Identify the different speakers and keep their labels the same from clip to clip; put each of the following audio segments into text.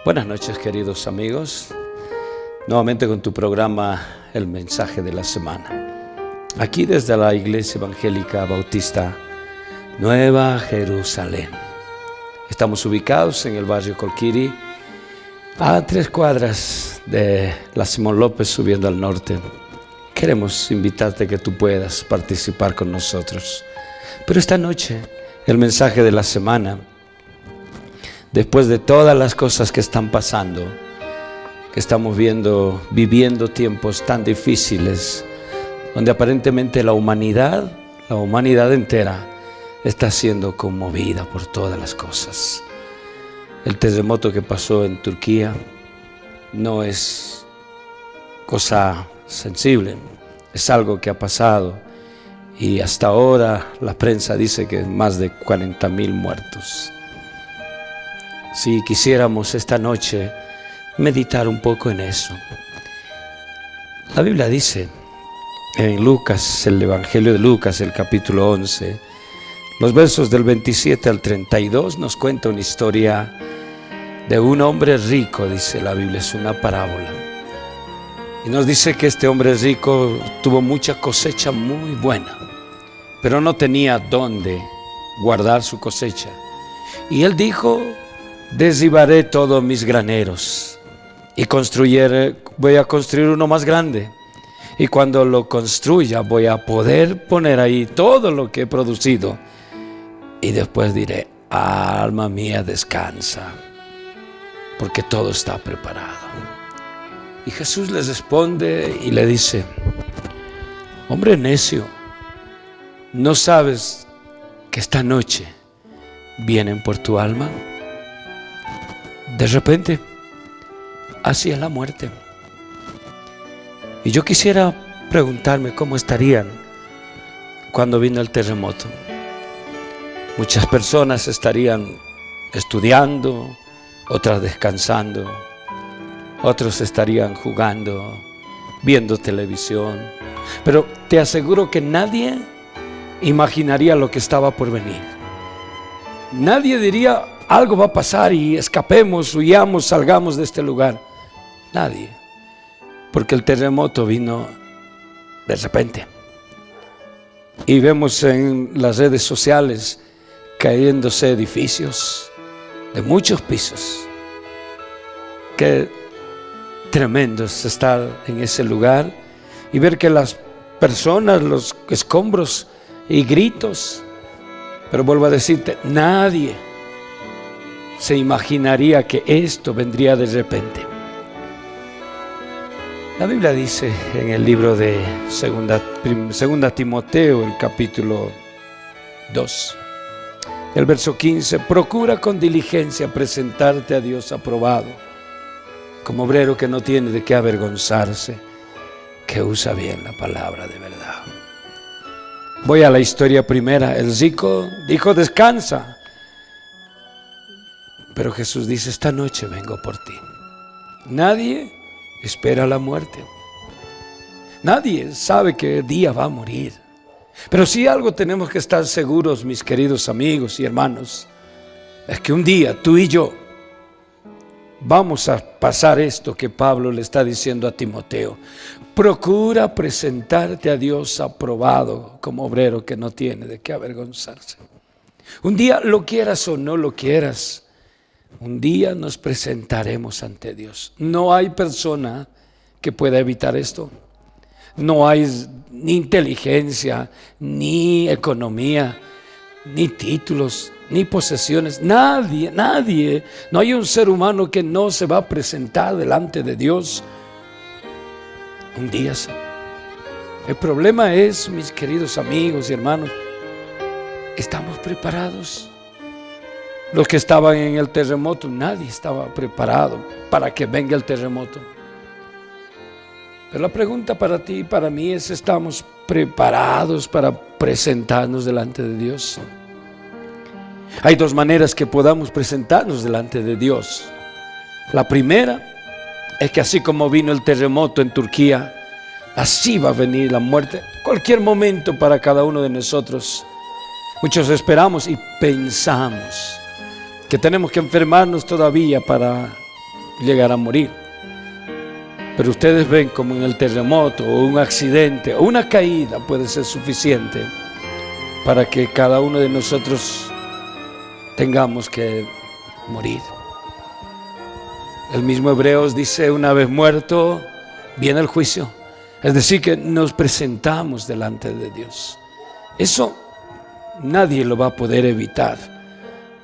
Speaker 1: Buenas noches, queridos amigos. Nuevamente con tu programa El Mensaje de la Semana. Aquí desde la Iglesia Evangélica Bautista Nueva Jerusalén. Estamos ubicados en el barrio Colquiri, a 3 cuadras de la Simón López subiendo al norte. Queremos invitarte a que tú puedas participar con nosotros. Pero esta noche, el mensaje de la semana, después de todas las cosas que están pasando, que estamos viviendo tiempos tan difíciles, donde aparentemente la humanidad entera está siendo conmovida por todas las cosas. El terremoto que pasó en Turquía no es cosa sensible, es algo que ha pasado y hasta ahora la prensa dice que más de 40,000 muertos. Si quisiéramos esta noche meditar un poco en eso. La Biblia dice en Lucas, el Evangelio de Lucas, el capítulo 11, los versos del 27 al 32, nos cuenta una historia de un hombre rico, dice la Biblia, es una parábola. Y nos dice que este hombre rico tuvo mucha cosecha muy buena, pero no tenía dónde guardar su cosecha. Y él dijo: derribaré todos mis graneros y voy a construir uno más grande. Y cuando lo construya voy a poder poner ahí todo lo que he producido. Y después diré: alma mía, descansa, porque todo está preparado. Y Jesús les responde y le dice: hombre necio, ¿no sabes que esta noche vienen por tu alma? De repente, así es la muerte. Y yo quisiera preguntarme cómo estarían cuando vino el terremoto. Muchas personas estarían estudiando, otras descansando, otros estarían jugando, viendo televisión. Pero te aseguro que nadie imaginaría lo que estaba por venir. Nadie diría: algo va a pasar y escapemos, huyamos, salgamos de este lugar. Nadie. Porque el terremoto vino de repente. Y vemos en las redes sociales cayéndose edificios de muchos pisos. Qué tremendo es estar en ese lugar y ver que las personas, los escombros y gritos. Pero vuelvo a decirte, nadie se imaginaría que esto vendría de repente. La Biblia dice en el libro de segunda Timoteo, el capítulo 2, el verso 15: procura con diligencia presentarte a Dios aprobado, como obrero que no tiene de qué avergonzarse, que usa bien la palabra de verdad. Voy a la historia primera. El rico dijo: descansa. Pero Jesús dice: esta noche vengo por ti. Nadie espera la muerte. Nadie sabe qué día va a morir. Pero si algo tenemos que estar seguros, mis queridos amigos y hermanos, es que un día tú y yo vamos a pasar esto que Pablo le está diciendo a Timoteo: procura presentarte a Dios aprobado, como obrero que no tiene de qué avergonzarse. Un día, lo quieras o no lo quieras, un día nos presentaremos ante Dios. No hay persona que pueda evitar esto. No hay ni inteligencia, ni economía, ni títulos, ni posesiones. Nadie. No hay un ser humano que no se va a presentar delante de Dios un día. El problema es, mis queridos amigos y hermanos, ¿estamos preparados? Los que estaban en el terremoto, nadie estaba preparado para que venga el terremoto. Pero la pregunta para ti y para mí es: ¿estamos preparados para presentarnos delante de Dios? Hay 2 maneras que podamos presentarnos delante de Dios. La primera es que así como vino el terremoto en Turquía, así va a venir la muerte cualquier momento para cada uno de nosotros. Muchos esperamos y pensamos que tenemos que enfermarnos todavía para llegar a morir. Pero ustedes ven como en el terremoto o un accidente o una caída puede ser suficiente para que cada uno de nosotros tengamos que morir. El mismo Hebreos dice: una vez muerto, viene el juicio. Es decir, que nos presentamos delante de Dios. Eso nadie lo va a poder evitar.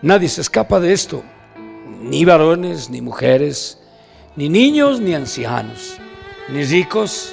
Speaker 1: Nadie se escapa de esto. Ni varones, ni mujeres, ni niños, ni ancianos, ni ricos,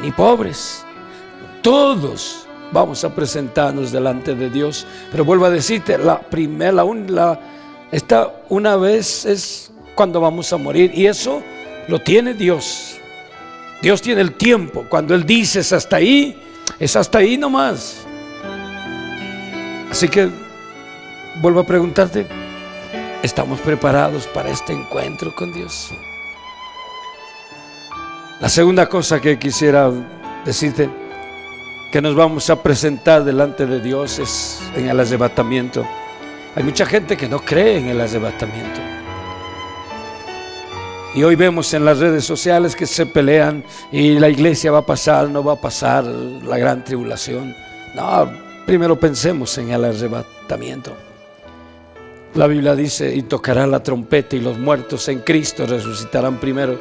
Speaker 1: ni pobres. Todos vamos a presentarnos delante de Dios. Pero vuelvo a decirte, esta una vez es cuando vamos a morir, y eso lo tiene Dios. Dios tiene el tiempo. Cuando Él dice es hasta ahí nomás. Así que vuelvo a preguntarte, ¿estamos preparados para este encuentro con Dios? La segunda cosa que quisiera decirte, que nos vamos a presentar delante de Dios, es en el arrebatamiento. Hay mucha gente que no cree en el arrebatamiento. Y hoy vemos en las redes sociales que se pelean y la iglesia va a pasar, no va a pasar la gran tribulación. No, primero pensemos en el arrebatamiento. La Biblia dice: y tocará la trompeta y los muertos en Cristo resucitarán primero.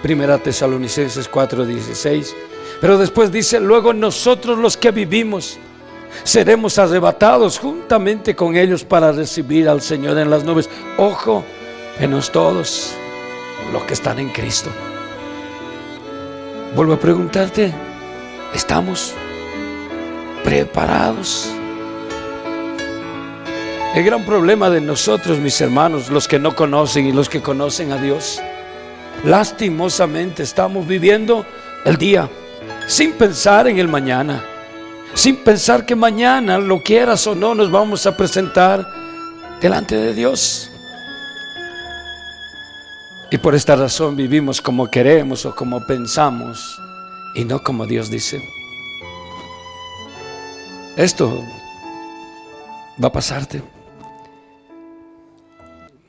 Speaker 1: Primera Tesalonicenses 4:16. Pero después dice: luego nosotros los que vivimos seremos arrebatados juntamente con ellos para recibir al Señor en las nubes. Ojo, menos todos los que están en Cristo. Vuelvo a preguntarte, ¿estamos preparados? El gran problema de nosotros, mis hermanos, los que no conocen y los que conocen a Dios, lastimosamente estamos viviendo el día sin pensar en el mañana, sin pensar que mañana, lo quieras o no, nos vamos a presentar delante de Dios. Y por esta razón vivimos como queremos o como pensamos y no como Dios dice. Esto va a pasarte.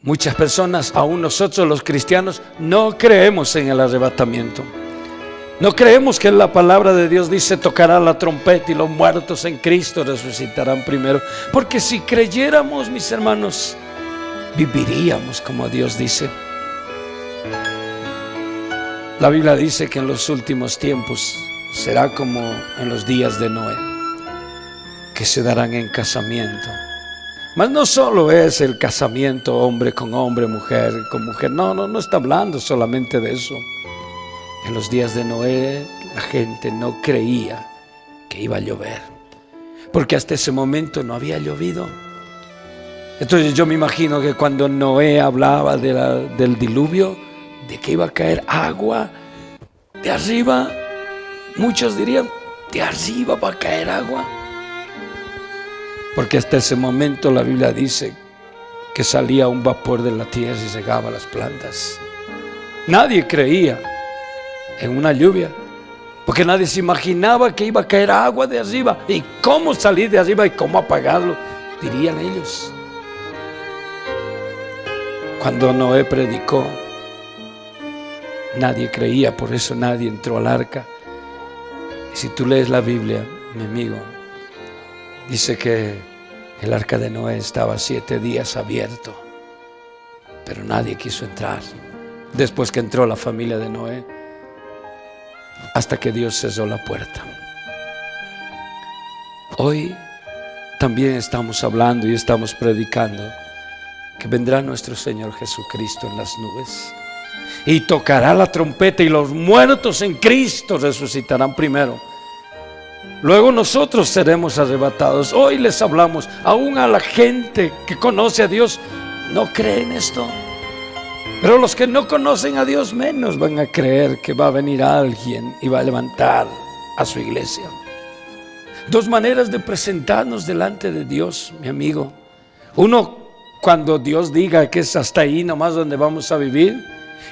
Speaker 1: Muchas personas, aún nosotros los cristianos, no creemos en el arrebatamiento. No creemos que la palabra de Dios dice: tocará la trompeta y los muertos en Cristo resucitarán primero. Porque si creyéramos, mis hermanos, viviríamos como Dios dice. La Biblia dice que en los últimos tiempos será como en los días de Noé, que se darán en casamiento. Mas no solo es el casamiento hombre con hombre, mujer con mujer. No está hablando solamente de eso. En los días de Noé la gente no creía que iba a llover, porque hasta ese momento no había llovido. Entonces yo me imagino que cuando Noé hablaba del diluvio, de que iba a caer agua de arriba, muchos dirían: de arriba va a caer agua. Porque hasta ese momento la Biblia dice que salía un vapor de la tierra y regaba las plantas. Nadie creía en una lluvia, porque nadie se imaginaba que iba a caer agua de arriba. ¿Y cómo salir de arriba y cómo apagarlo?, dirían ellos. Cuando Noé predicó, nadie creía, por eso nadie entró al arca. Y si tú lees la Biblia, mi amigo, dice que el arca de Noé estaba 7 días abierto, pero nadie quiso entrar. Después que entró la familia de Noé, hasta que Dios cerró la puerta. Hoy también estamos hablando y estamos predicando que vendrá nuestro Señor Jesucristo en las nubes y tocará la trompeta y los muertos en Cristo resucitarán primero. Luego nosotros seremos arrebatados. Hoy les hablamos aún a la gente que conoce a Dios. No creen esto, pero los que no conocen a Dios menos van a creer que va a venir alguien y va a levantar a su iglesia. 2 maneras de presentarnos delante de Dios, mi amigo. Uno, cuando Dios diga que es hasta ahí nomás donde vamos a vivir.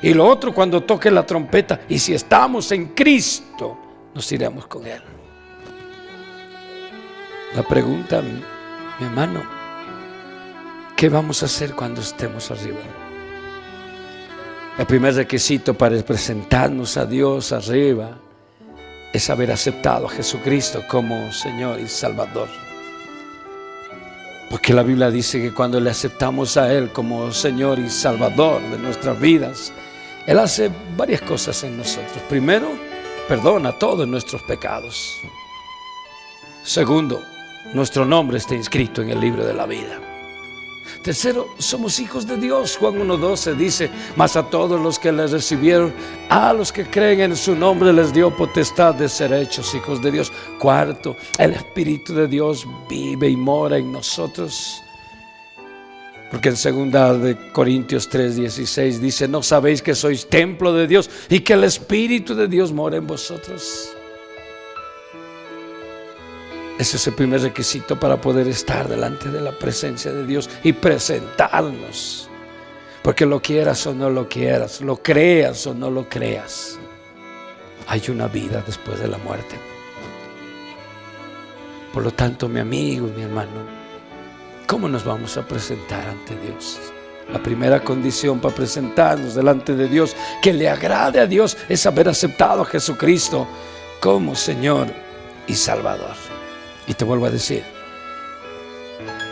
Speaker 1: Y lo otro, cuando toque la trompeta. Y si estamos en Cristo, nos iremos con Él. La pregunta, mi hermano, ¿qué vamos a hacer cuando estemos arriba? El primer requisito para presentarnos a Dios arriba es haber aceptado a Jesucristo como Señor y Salvador. Porque la Biblia dice que cuando le aceptamos a Él como Señor y Salvador de nuestras vidas, Él hace varias cosas en nosotros. Primero, perdona todos nuestros pecados. Segundo, nuestro nombre está inscrito en el libro de la vida. Tercero, somos hijos de Dios. Juan 1:12 dice: mas a todos los que le recibieron, a los que creen en su nombre, les dio potestad de ser hechos hijos de Dios. Cuarto, el Espíritu de Dios vive y mora en nosotros. Porque en 2 Corintios 3:16 dice: ¿no sabéis que sois templo de Dios y que el Espíritu de Dios mora en vosotros? Ese es el primer requisito para poder estar delante de la presencia de Dios y presentarnos. Porque lo quieras o no lo quieras, lo creas o no lo creas, hay una vida después de la muerte. Por lo tanto, mi amigo y mi hermano, ¿cómo nos vamos a presentar ante Dios? La primera condición para presentarnos delante de Dios, que le agrade a Dios, es haber aceptado a Jesucristo como Señor y Salvador. Y te vuelvo a decir,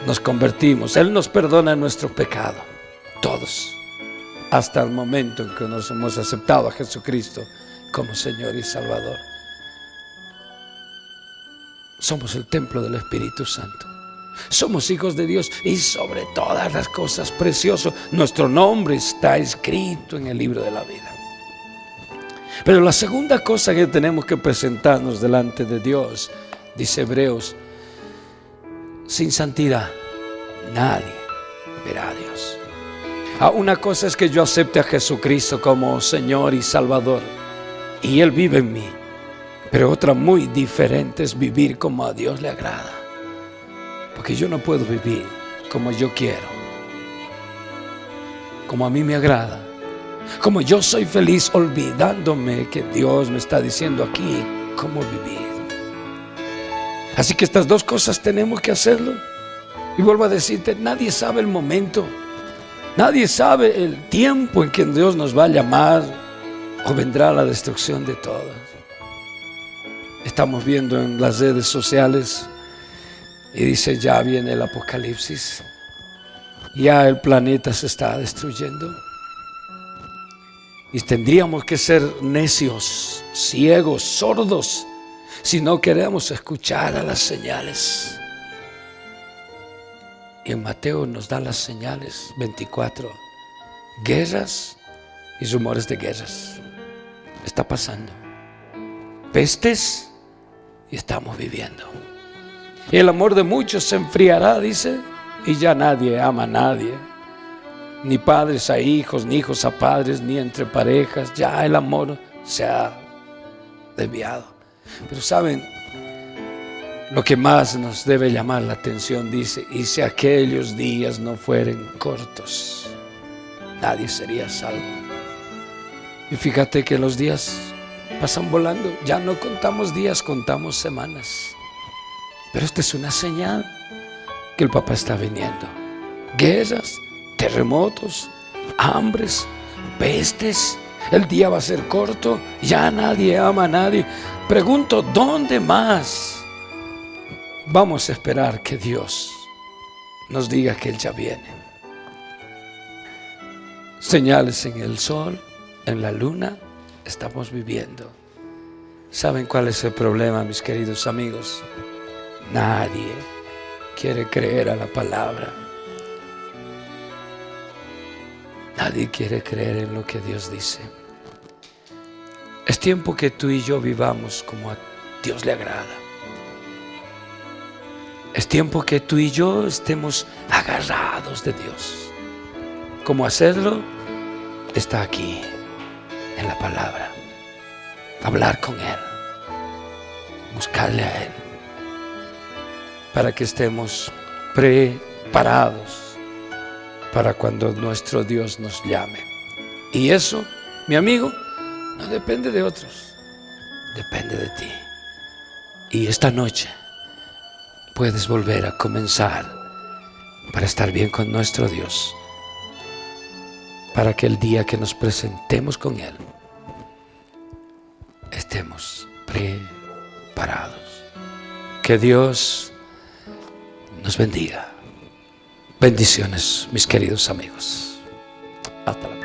Speaker 1: nos convertimos, Él nos perdona nuestro pecado, todos, hasta el momento en que nos hemos aceptado a Jesucristo como Señor y Salvador. Somos el templo del Espíritu Santo. Somos hijos de Dios y sobre todas las cosas, precioso, nuestro nombre está escrito en el libro de la vida. Pero la segunda cosa que tenemos que presentarnos delante de Dios, dice Hebreos: sin santidad nadie verá a Dios. Una cosa es que yo acepte a Jesucristo como Señor y Salvador y Él vive en mí. Pero otra muy diferente es vivir como a Dios le agrada. Porque yo no puedo vivir como yo quiero, como a mí me agrada, como yo soy feliz, olvidándome que Dios me está diciendo aquí cómo vivir. Así que estas dos cosas tenemos que hacerlo. Y vuelvo a decirte, nadie sabe el momento, nadie sabe el tiempo en que Dios nos va a llamar o vendrá la destrucción de todos. Estamos viendo en las redes sociales y dice: ya viene el apocalipsis, ya el planeta se está destruyendo. Y tendríamos que ser necios, ciegos, sordos, si no queremos escuchar a las señales. Y en Mateo nos da las señales 24: guerras y rumores de guerras. Está pasando. Pestes y estamos viviendo. Y el amor de muchos se enfriará, dice, y ya nadie ama a nadie. Ni padres a hijos, ni hijos a padres, ni entre parejas. Ya el amor se ha desviado. Pero saben, lo que más nos debe llamar la atención, dice: y si aquellos días no fueren cortos, nadie sería salvo. Y fíjate que los días pasan volando. Ya no contamos días, contamos semanas. Pero esta es una señal que el Papá está viniendo. Guerras, terremotos, hambres, pestes. El día va a ser corto, ya nadie ama a nadie. Pregunto, ¿dónde más vamos a esperar que Dios nos diga que Él ya viene? Señales en el sol, en la luna, estamos viviendo. ¿Saben cuál es el problema, mis queridos amigos? Nadie quiere creer a la palabra. Nadie quiere creer en lo que Dios dice. Es tiempo que tú y yo vivamos como a Dios le agrada. Es tiempo que tú y yo estemos agarrados de Dios. ¿Cómo hacerlo? Está aquí, en la palabra. Hablar con Él, buscarle a Él, para que estemos preparados para cuando nuestro Dios nos llame. Y eso, mi amigo, no depende de otros, depende de ti. Y esta noche puedes volver a comenzar para estar bien con nuestro Dios. para que el día que nos presentemos con Él estemos preparados. Que Dios nos bendiga. Bendiciones, mis queridos amigos. Hasta la próxima.